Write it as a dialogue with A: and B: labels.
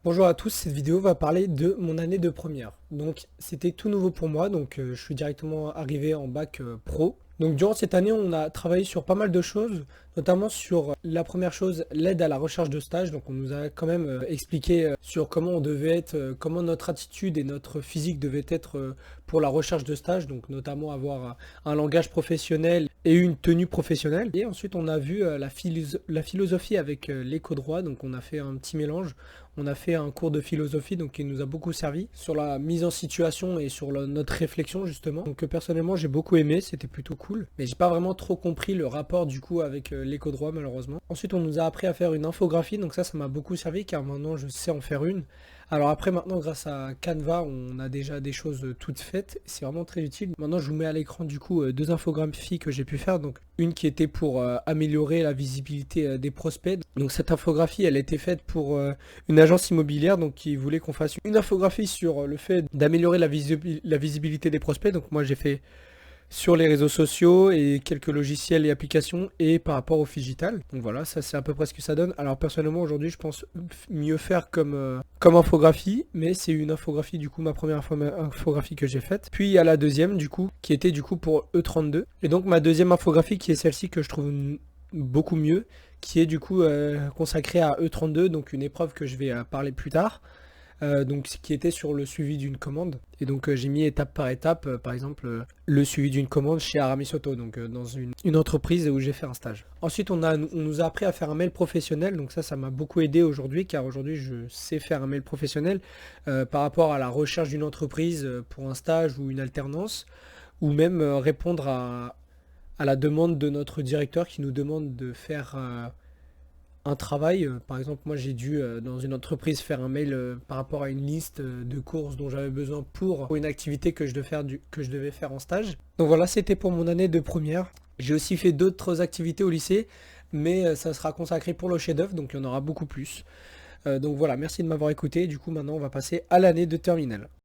A: Bonjour à tous, cette vidéo va parler de mon année de première. Donc c'était tout nouveau pour moi, donc je suis directement arrivé en bac pro. Donc durant cette année, on a travaillé sur pas mal de choses, notamment sur la première chose, l'aide à la recherche de stage. Donc on nous a quand même expliqué sur comment on devait être, comment notre attitude et notre physique devaient être pour la recherche de stage, donc notamment avoir un langage professionnel et une tenue professionnelle. Et ensuite on a vu la philosophie avec l'éco-droit, donc on a fait un petit mélange. On a fait un cours de philosophie donc qui nous a beaucoup servi sur la mise en situation et sur notre réflexion justement. Donc personnellement j'ai beaucoup aimé, c'était plutôt cool. Mais j'ai pas vraiment trop compris le rapport du coup avec l'éco-droit malheureusement. Ensuite on nous a appris à faire une infographie, donc ça m'a beaucoup servi car maintenant je sais en faire une. Alors après maintenant grâce à Canva on a déjà des choses toutes faites, c'est vraiment très utile. Maintenant je vous mets à l'écran du coup deux infographies que j'ai pu faire. Donc une qui était pour améliorer la visibilité des prospects. Donc cette infographie elle était faite pour une agence immobilière donc qui voulait qu'on fasse une infographie sur le fait d'améliorer la visibilité des prospects. Donc moi j'ai fait sur les réseaux sociaux et quelques logiciels et applications et par rapport au digital. Donc voilà, ça c'est à peu près ce que ça donne. Alors personnellement aujourd'hui je pense mieux faire comme infographie, mais c'est une infographie du coup ma première infographie que j'ai faite. Puis il y a la deuxième du coup qui était du coup pour E32. Et donc ma deuxième infographie qui est celle-ci que je trouve beaucoup mieux, qui est du coup consacrée à E32, donc une épreuve que je vais parler plus tard donc qui était sur le suivi d'une commande. Et donc j'ai mis étape par étape, par exemple le suivi d'une commande chez Aramis Auto, donc dans une entreprise où j'ai fait un stage. Ensuite on nous a appris à faire un mail professionnel, donc ça m'a beaucoup aidé aujourd'hui, car aujourd'hui je sais faire un mail professionnel par rapport à la recherche d'une entreprise pour un stage ou une alternance, ou même répondre à la demande de notre directeur qui nous demande de faire un travail. Par exemple, moi j'ai dû dans une entreprise faire un mail par rapport à une liste de courses dont j'avais besoin pour une activité que je devais faire en stage. Donc voilà, c'était pour mon année de première. J'ai aussi fait d'autres activités au lycée, mais ça sera consacré pour le chef-d'œuvre, donc il y en aura beaucoup plus. Donc voilà, merci de m'avoir écouté. Du coup, maintenant, on va passer à l'année de terminale.